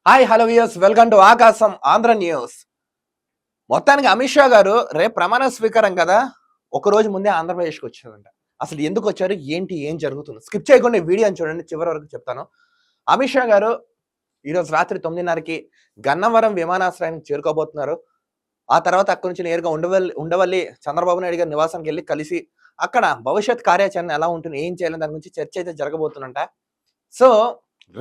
Hi hello viewers, welcome to ఆకాశం Andhra news. మొత్తానికి అమిత్ షా గారు రేపు ప్రమాణ స్వీకారం కదా, ఒక రోజు ముందే ఆంధ్రప్రదేశ్కి వచ్చారంట. అసలు ఎందుకు వచ్చారు, ఏంటి, ఏం జరుగుతుంది, స్కిప్ చేయకుండా వీడియోని చూడండి, చివరి వరకు చెప్తాను. అమిత్ షా గారు ఈరోజు రాత్రి 9:30కి గన్నవరం విమానాశ్రయానికి చేరుకోబోతున్నారు. ఆ తర్వాత అక్కడి నుంచి నేరుగా ఉండవల్లి చంద్రబాబు నాయుడు గారి నివాసానికి వెళ్ళి కలిసి అక్కడ భవిష్యత్ కార్యాచరణ ఎలా ఉంటుంది, ఏం చేయాలని దాని గురించి చర్చ అయితే జరగబోతుందంట. సో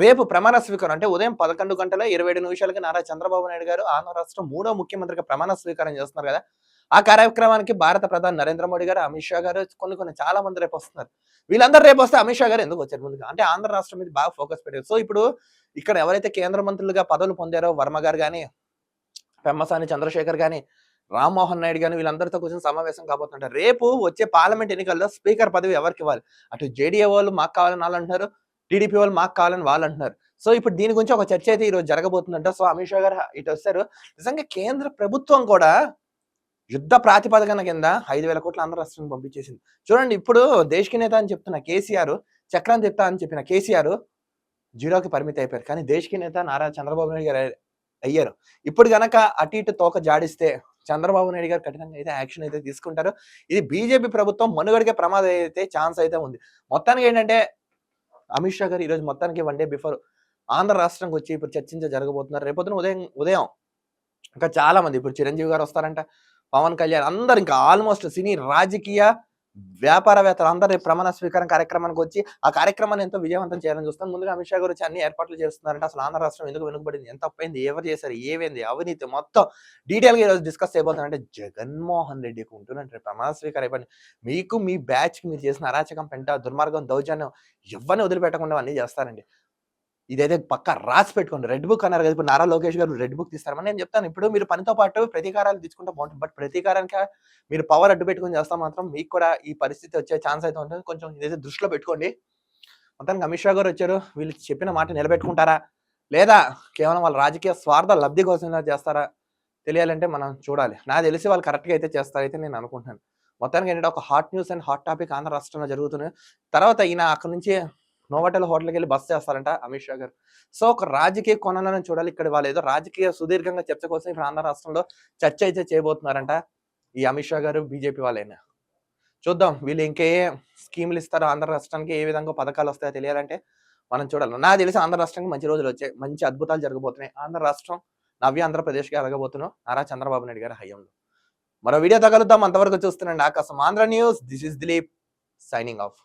రేపు ప్రమాణ స్వీకారం అంటే ఉదయం 11:27 నారా చంద్రబాబు నాయుడు గారు ఆంధ్ర రాష్ట్రం 3వ ముఖ్యమంత్రిగా ప్రమాణ స్వీకారం చేస్తున్నారు కదా. ఆ కార్యక్రమానికి భారత ప్రధాని నరేంద్ర మోడీ గారు, అమిత్ షా గారు, కొన్ని చాలా మంది రేపు వస్తున్నారు. వీళ్ళందరూ రేపు వస్తే అమిత్ షా గారు ఎందుకు వచ్చారు ముందుగా అంటే ఆంధ్ర రాష్ట్రం మీద బాగా ఫోకస్ పెట్టారు. సో ఇప్పుడు ఇక్కడ ఎవరైతే కేంద్ర మంత్రులుగా పదవులు పొందారో వర్మ గారు కానీ, పెమ్మసాని చంద్రశేఖర్ గాని, రామ్మోహన్ నాయుడు గాని, వీళ్ళందరితో కూర్చొని సమావేశం కాబోతుంటారు. రేపు వచ్చే పార్లమెంట్ ఎన్నికల్లో స్పీకర్ పదవి ఎవరికి ఇవ్వాలి, అటు జేడీఏ వాళ్ళు మాకు కావాలని వాళ్ళు అంటున్నారు, టీడీపీ వాళ్ళు మాకు కావాలని వాళ్ళు అంటున్నారు. సో ఇప్పుడు దీని గురించి ఒక చర్చ అయితే ఈ రోజు జరగబోతుందంట. సో అమిత్ షా గారు ఇటు వస్తారు. నిజంగా కేంద్ర ప్రభుత్వం కూడా యుద్ధ ప్రాతిపదికన కింద 5,000 కోట్ల ఆంధ్ర రాష్ట్రానికి పంపించేసింది. చూడండి, ఇప్పుడు దేశకి నేత అని చెప్తున్న కేసీఆర్, చక్రం తిప్తా అని చెప్పిన కేసీఆర్ జీరోకి పరిమితి అయిపోయారు. కానీ దేశకి నేత నారా చంద్రబాబు నాయుడు గారు అయ్యారు. ఇప్పుడు గనక అటు ఇటు తోక జాడిస్తే చంద్రబాబు నాయుడు గారు కఠినంగా అయితే యాక్షన్ అయితే తీసుకుంటారు. ఇది బీజేపీ ప్రభుత్వం మనుగడకే ప్రమాదం అయితే ఛాన్స్ అయితే ఉంది. మొత్తానికి ఏంటంటే అమిత్ షా గారు ఈరోజు మొత్తానికి 1 డే బిఫోర్ ఆంధ్ర రాష్ట్రానికి వచ్చి ఇప్పుడు జరగబోతున్నారు. రేపొద్దున ఉదయం ఇంకా చాలా మంది, ఇప్పుడు చిరంజీవి గారు వస్తారంట, పవన్ కళ్యాణ్, అందరు ఇంకా ఆల్మోస్ట్ సినీ రాజకీయ వ్యాపారవేత్తలు అందరూ రేపు ప్రమాణ స్వీకారం కార్యక్రమానికి వచ్చి ఆ కార్యక్రమాన్ని ఎంతో విజయవంతం చేయాలని చూస్తాం. ముందుగా అమిత్ షా గారు వచ్చి అన్ని ఏర్పాట్లు చేస్తున్నారంటే అసలు ఆంధ్ర రాష్ట్రం ఎందుకు వెనుకబడింది, ఎంత తప్పైంది, ఎవరు చేశారు, ఏమైంది, అవినీతి మొత్తం డీటెయిల్ గా ఈరోజు డిస్కస్ చేయబోతున్నారంటే జగన్మోహన్ రెడ్డికి ఉంటున్నట్టు ప్రమాణ స్వీకారం అయిపోయింది. మీకు మీ బ్యాచ్ కి మీరు చేసిన అరాచకం, పెంట, దుర్మార్గం, దౌర్జన్యం ఎవరిని వదిలిపెట్టకుండా అన్ని చేస్తారండి. ఇదైతే పక్కా రాసి పెట్టుకోండి. రెడ్ బుక్ అన్నారు కదా, ఇప్పుడు నారా లోకేష్ గారు రెడ్ బుక్ తీస్తారని నేను చెప్తాను. ఇప్పుడు మీరు పనితో పాటు ప్రతీకారాలు తీసుకుంటే బాగుంటుంది. బట్ ప్రతీకారానికి మీరు పవర్ అడ్డు పెట్టుకుని చేస్తా మాత్రం మీకు కూడా ఈ పరిస్థితి వచ్చే ఛాన్స్ అయితే ఉంటుంది. కొంచెం ఇదైతే దృష్టిలో పెట్టుకోండి. మొత్తానికి అమిత్ షా గారు వచ్చారు. వీళ్ళు చెప్పిన మాట నిలబెట్టుకుంటారా, లేదా కేవలం వాళ్ళ రాజకీయ స్వార్థ లబ్ధి కోసం చేస్తారా తెలియాలంటే మనం చూడాలి. నాకు తెలిసి వాళ్ళు కరెక్ట్గా అయితే చేస్తారైతే నేను అనుకుంటున్నాను. మొత్తానికి ఏంటంటే ఒక hot news and hot topic Andhra రాష్ట్రంలో జరుగుతున్నాయి. తర్వాత ఈయన అక్కడ నుంచి నోవాటెల్ హోటల్కి వెళ్ళి బస్ చేస్తారంట అమిత్ షా గారు. సో ఒక రాజకీయ కోణంలో చూడాలి. ఇక్కడ వాళ్ళు ఏదో రాజకీయ సుదీర్ఘంగా చర్చ కోసం ఇప్పుడు ఆంధ్ర రాష్ట్రంలో చర్చ అయితే చేయబోతున్నారంట ఈ అమిత్ షా గారు, బీజేపీ వాళ్ళైనా. చూద్దాం వీళ్ళు ఇంకే స్కీములు ఇస్తారో, ఆంధ్ర రాష్ట్రానికి ఏ విధంగా పథకాలు వస్తాయో తెలియాలంటే మనం చూడాలి. నాకు తెలిసి ఆంధ్ర రాష్ట్రానికి మంచి రోజులు వచ్చాయి, మంచి అద్భుతాలు జరగబోతున్నాయి. ఆంధ్ర రాష్ట్రం నవ్య ఆంధ్రప్రదేశ్గా ఎలగబోతున్నాం నారా చంద్రబాబు నాయుడు గారి హయాంలో. మరో వీడియో తగలుద్దాం. అంతవరకు చూస్తున్నాండి ఆకాశం Andhra news. This is Dilip signing off.